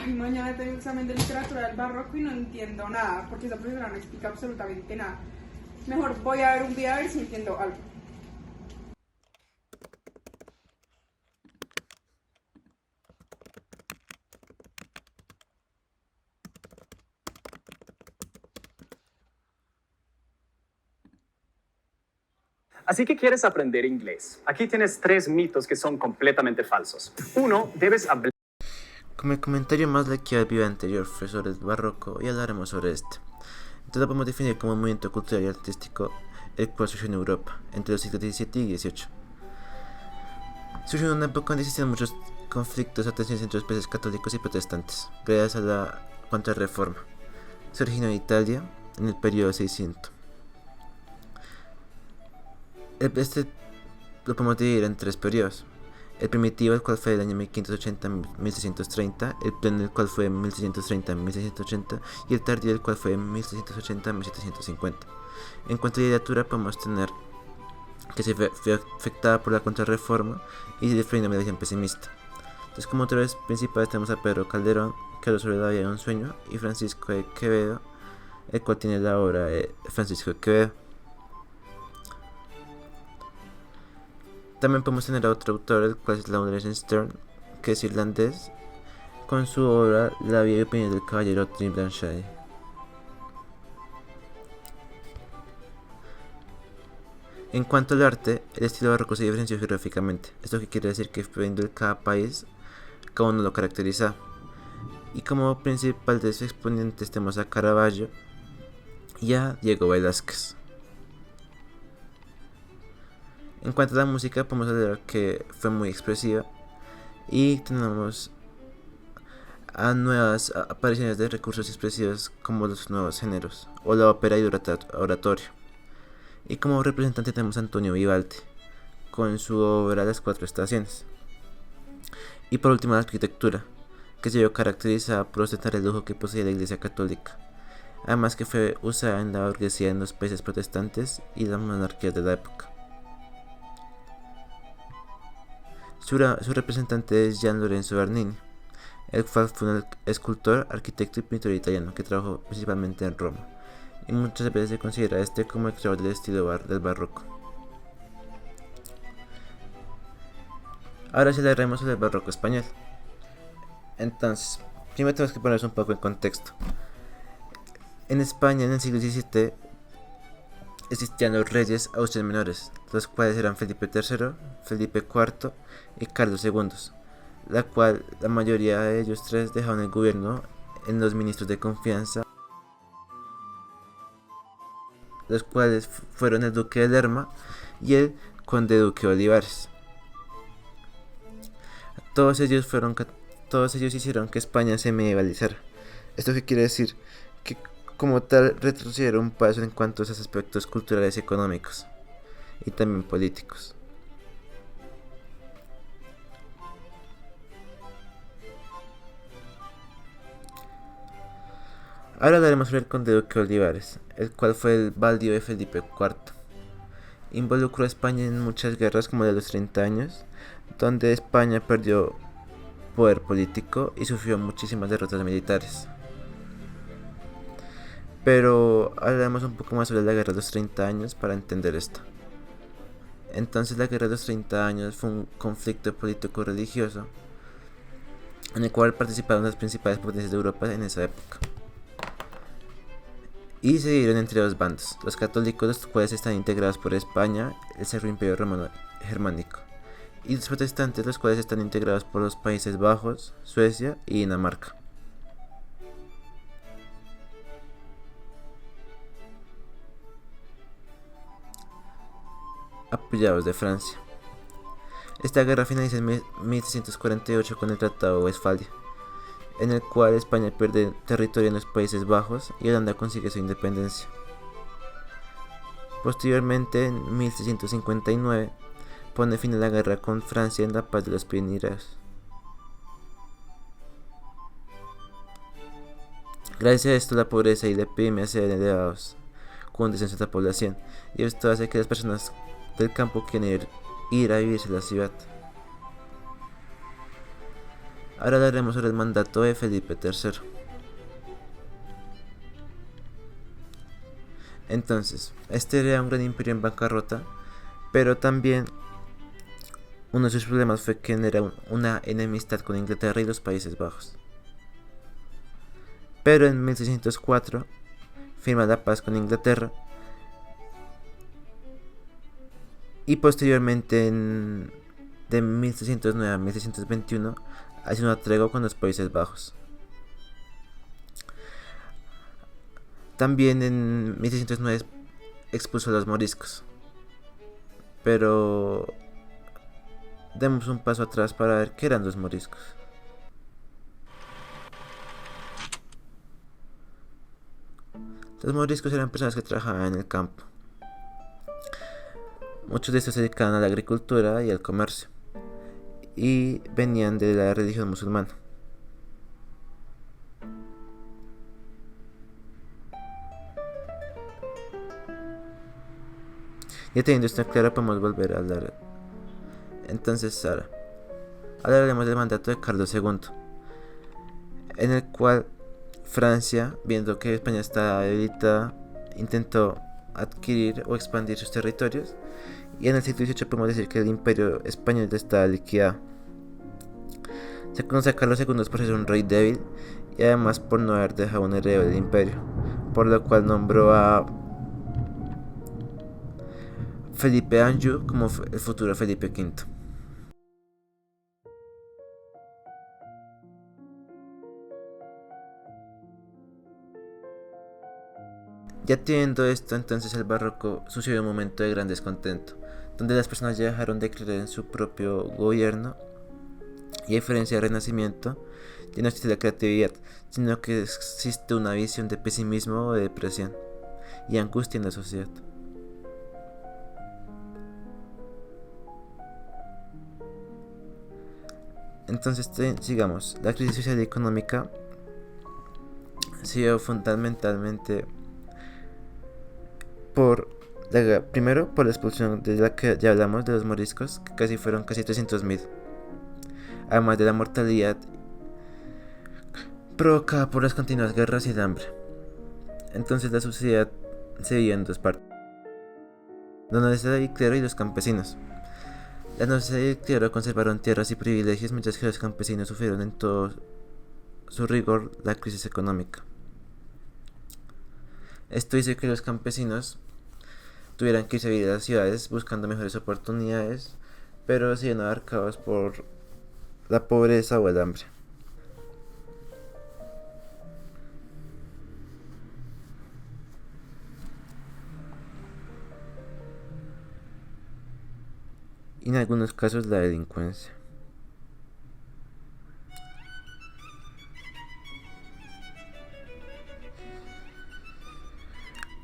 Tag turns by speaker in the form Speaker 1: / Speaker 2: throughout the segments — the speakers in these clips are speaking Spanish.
Speaker 1: Ay, mañana tengo examen de literatura del barroco y no entiendo nada, porque esa profesora no explica absolutamente nada. Mejor voy a ver un video a ver si entiendo algo.
Speaker 2: Así que quieres aprender inglés. Aquí tienes 3 mitos que son completamente falsos. 1, debes hablar.
Speaker 3: Como el comentario más que el video anterior fue sobre el barroco, y hablaremos sobre este. Entonces lo podemos definir como un movimiento cultural y artístico el cual surgió en Europa entre los siglos XVII y XVIII. Surgió en una época donde existían muchos conflictos o tensiones entre los países católicos y protestantes, gracias a la Contrarreforma. Se originó en Italia en el periodo 600. Este lo podemos dividir en 3 periodos. El primitivo, el cual fue del año 1580 a 1630, el pleno, el cual fue de 1630 a 1680, y el tardío, el cual fue de 1680 a 1750. En cuanto a literatura, podemos tener que se fue afectada por la Contrarreforma y de una visión pesimista. Entonces, como autores principales tenemos a Pedro Calderón, que habló sobre la vida de un sueño, y Francisco de Quevedo, el cual tiene la obra de Francisco de Quevedo. También podemos tener a otro autor, el cual es Laurence Sterne, que es irlandés, con su obra La vida y opinión del caballero Trym Blanchard. En cuanto al arte, el estilo barroco se diferenció geográficamente. Esto que quiere decir que dependiendo de cada país, cada uno lo caracteriza. Y como principal de sus exponentes tenemos a Caravaggio y a Diego Velázquez. En cuanto a la música, podemos hablar que fue muy expresiva y tenemos a nuevas apariciones de recursos expresivos como los nuevos géneros o la ópera y oratorio. Y como representante tenemos a Antonio Vivaldi con su obra Las Cuatro Estaciones. Y por último la arquitectura, que se vio caracterizada por ostentar el lujo que poseía la Iglesia Católica, además que fue usada en la burguesía en los países protestantes y las monarquías de la época. Su representante es Gian Lorenzo Bernini, el cual fue un escultor, arquitecto y pintor italiano que trabajó principalmente en Roma, y muchas veces se considera este como el creador del estilo del barroco. Ahora sí hablaremos sobre el barroco español. Entonces, primero tenemos que ponernos un poco en contexto. En España, en el siglo XVII, existían los reyes austrias menores, los cuales eran Felipe III, Felipe IV y Carlos II, la cual la mayoría de ellos tres dejaron el gobierno en los ministros de confianza, los cuales fueron el duque de Lerma y el conde duque Olivares. Todos ellos hicieron que España se medievalizara. ¿Esto qué quiere decir? Que como tal retrocedieron un paso en cuanto a esos aspectos culturales y económicos, y también políticos. Ahora hablaremos sobre el conde duque Olivares, el cual fue el baldío de Felipe IV. Involucró a España en muchas guerras como la de los 30 años, donde España perdió poder político y sufrió muchísimas derrotas militares. Pero hablaremos un poco más sobre la guerra de los 30 años para entender esto. Entonces la guerra de los 30 años fue un conflicto político-religioso en el cual participaron las principales potencias de Europa en esa época. Y se dividieron entre dos bandos, los católicos, los cuales están integrados por España, el Sacro Imperio Romano Germánico, y los protestantes, los cuales están integrados por los Países Bajos, Suecia y Dinamarca. Apoyados de Francia. Esta guerra finaliza en 1648 con el Tratado de Westfalia, en el cual España pierde territorio en los Países Bajos y Holanda consigue su independencia. Posteriormente, en 1659, pone fin a la guerra con Francia en la Paz de los Pirineos. Gracias a esto, la pobreza y la epidemia se ven elevados, con un descenso de la población, y esto hace que las personas del campo quieran ir a vivirse a la ciudad. Ahora hablaremos sobre el mandato de Felipe III. Entonces, este era un gran imperio en bancarrota, pero también uno de sus problemas fue que era una enemistad con Inglaterra y los Países Bajos. Pero en 1604 firma la paz con Inglaterra y posteriormente de 1609 a 1621 hace una tregua con los Países Bajos. También en 1609 expuso a los moriscos. Pero demos un paso atrás para ver qué eran los moriscos. Los moriscos eran personas que trabajaban en el campo. Muchos de estos se dedicaban a la agricultura y al comercio, y venían de la religión musulmana. Ya teniendo esto claro, podemos volver a hablar. Entonces, ahora hablaremos del mandato de Carlos II, en el cual Francia, viendo que España estaba debilitada, intentó adquirir o expandir sus territorios, y en el siglo XVIII podemos decir que el imperio español estaba liquidado. Se conoce a Carlos II por ser un rey débil y además por no haber dejado un heredero del imperio, por lo cual nombró a Felipe Anjou como el futuro Felipe V. Ya teniendo esto, entonces el barroco sucedió un momento de gran descontento, donde las personas ya dejaron de creer en su propio gobierno, y a diferencia del Renacimiento, ya no existe la creatividad, sino que existe una visión de pesimismo o de depresión y angustia en la sociedad. Entonces, sigamos. La crisis social y económica se dio fundamentalmente primero por la expulsión de la que ya hablamos de los moriscos, que fueron casi 300.000, además de la mortalidad provocada por las continuas guerras y el hambre. Entonces la sociedad se dividió en dos partes: la nobleza del clero y los campesinos. La nobleza del clero conservaron tierras y privilegios, mientras que los campesinos sufrieron en todo su rigor la crisis económica. Esto hizo que los campesinos tuvieran que irse a vivir a las ciudades buscando mejores oportunidades, pero siguen abarcados por la pobreza o el hambre. Y en algunos casos la delincuencia.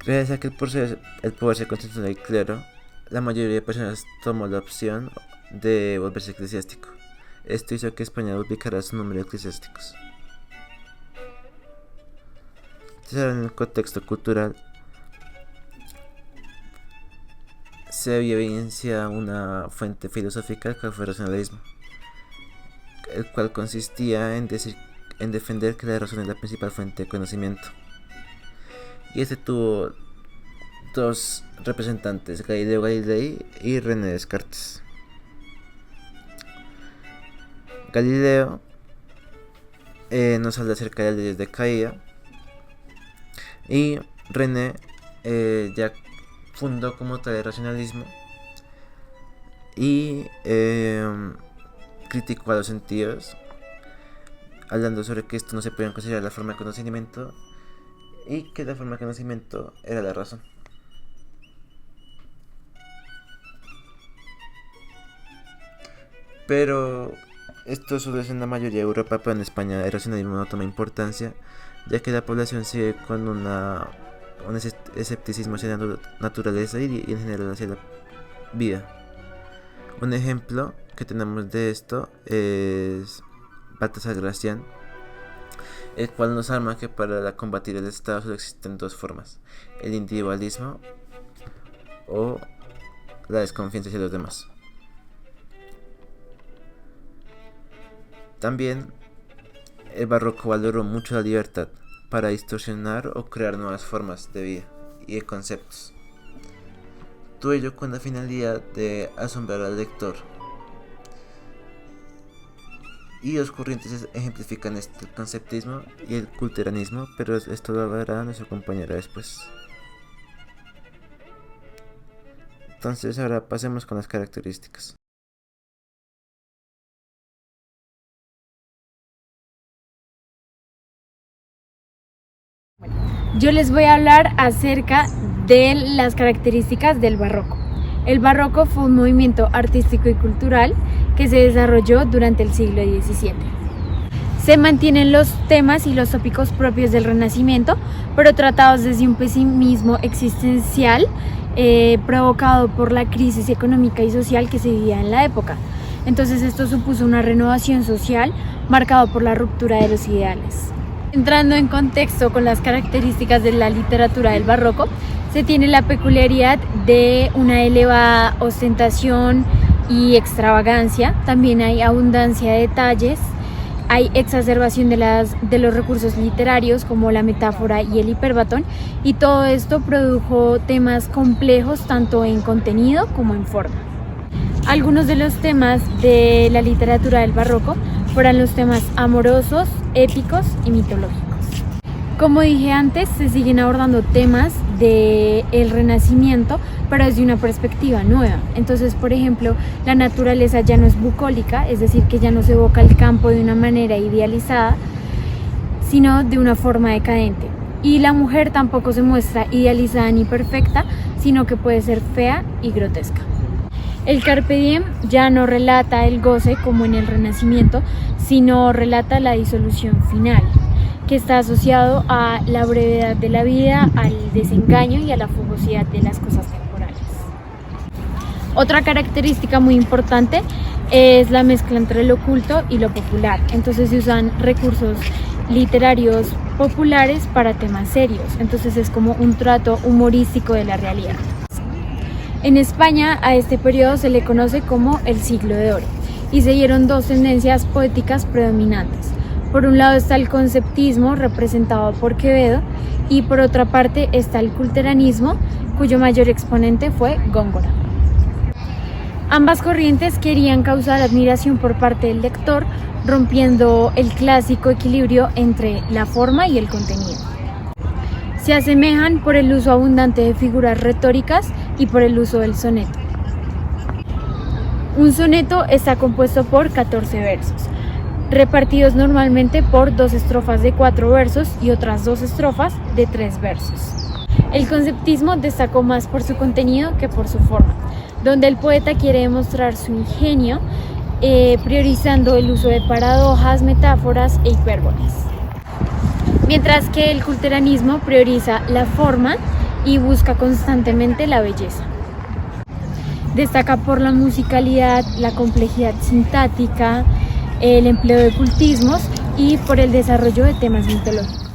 Speaker 3: Gracias a que el poder se concentró en el clero, la mayoría de personas tomó la opción de volverse eclesiástico. Esto hizo que España duplicara su número de eclesiásticos. Entonces, en el contexto cultural, se evidencia una fuente filosófica, que fue el racionalismo, el cual consistía en defender que la razón es la principal fuente de conocimiento. Y este tuvo dos representantes, Galileo Galilei y René Descartes. Galileo nos habla acerca de las leyes de caída, y René ya fundó como tal el racionalismo y criticó a los sentidos, hablando sobre que esto no se podía considerar la forma de conocimiento y que la forma de conocimiento era la razón. Pero esto solo es en la mayoría de Europa, pero en España el racionalismo no toma importancia, ya que la población sigue con un escepticismo hacia la naturaleza y en general hacia la vida. Un ejemplo que tenemos de esto es Baltasar Gracián, el cual nos arma que para combatir el Estado solo existen dos formas: el individualismo o la desconfianza hacia los demás. También el barroco valoró mucho la libertad para distorsionar o crear nuevas formas de vida y de conceptos. Todo ello con la finalidad de asombrar al lector. Y dos corrientes ejemplifican el conceptismo y el culteranismo, pero esto lo hablará nuestro compañero después. Entonces ahora pasemos con las características.
Speaker 4: Yo les voy a hablar acerca de las características del barroco. El barroco fue un movimiento artístico y cultural que se desarrolló durante el siglo XVII. Se mantienen los temas y los tópicos propios del Renacimiento, pero tratados desde un pesimismo existencial provocado por la crisis económica y social que se vivía en la época. Entonces esto supuso una renovación social marcada por la ruptura de los ideales. Entrando en contexto con las características de la literatura del barroco, se tiene la peculiaridad de una elevada ostentación y extravagancia. También hay abundancia de detalles, hay exacerbación de los recursos literarios como la metáfora y el hiperbatón, y todo esto produjo temas complejos tanto en contenido como en forma. Algunos de los temas de la literatura del barroco fueron los temas amorosos, épicos y mitológicos. Como dije antes, se siguen abordando temas del Renacimiento, pero desde una perspectiva nueva. Entonces, por ejemplo, la naturaleza ya no es bucólica, es decir, que ya no se evoca el campo de una manera idealizada, sino de una forma decadente. Y la mujer tampoco se muestra idealizada ni perfecta, sino que puede ser fea y grotesca. El Carpe Diem ya no relata el goce como en el Renacimiento, sino relata la disolución final, que está asociado a la brevedad de la vida, al desengaño y a la fugosidad de las cosas temporales. Otra característica muy importante es la mezcla entre lo oculto y lo popular. Entonces se usan recursos literarios populares para temas serios. Entonces es como un trato humorístico de la realidad. En España a este periodo se le conoce como el Siglo de Oro y se dieron dos tendencias poéticas predominantes. Por un lado está el conceptismo representado por Quevedo y por otra parte está el culteranismo, cuyo mayor exponente fue Góngora. Ambas corrientes querían causar admiración por parte del lector, rompiendo el clásico equilibrio entre la forma y el contenido. Se asemejan por el uso abundante de figuras retóricas y por el uso del soneto. Un soneto está compuesto por 14 versos, repartidos normalmente por 2 estrofas de 4 versos y otras 2 estrofas de 3 versos. El conceptismo destacó más por su contenido que por su forma, donde el poeta quiere demostrar su ingenio, priorizando el uso de paradojas, metáforas e hipérboles. Mientras que el culteranismo prioriza la forma y busca constantemente la belleza. Destaca por la musicalidad, la complejidad sintáctica, el empleo de cultismos y por el desarrollo de temas mitológicos.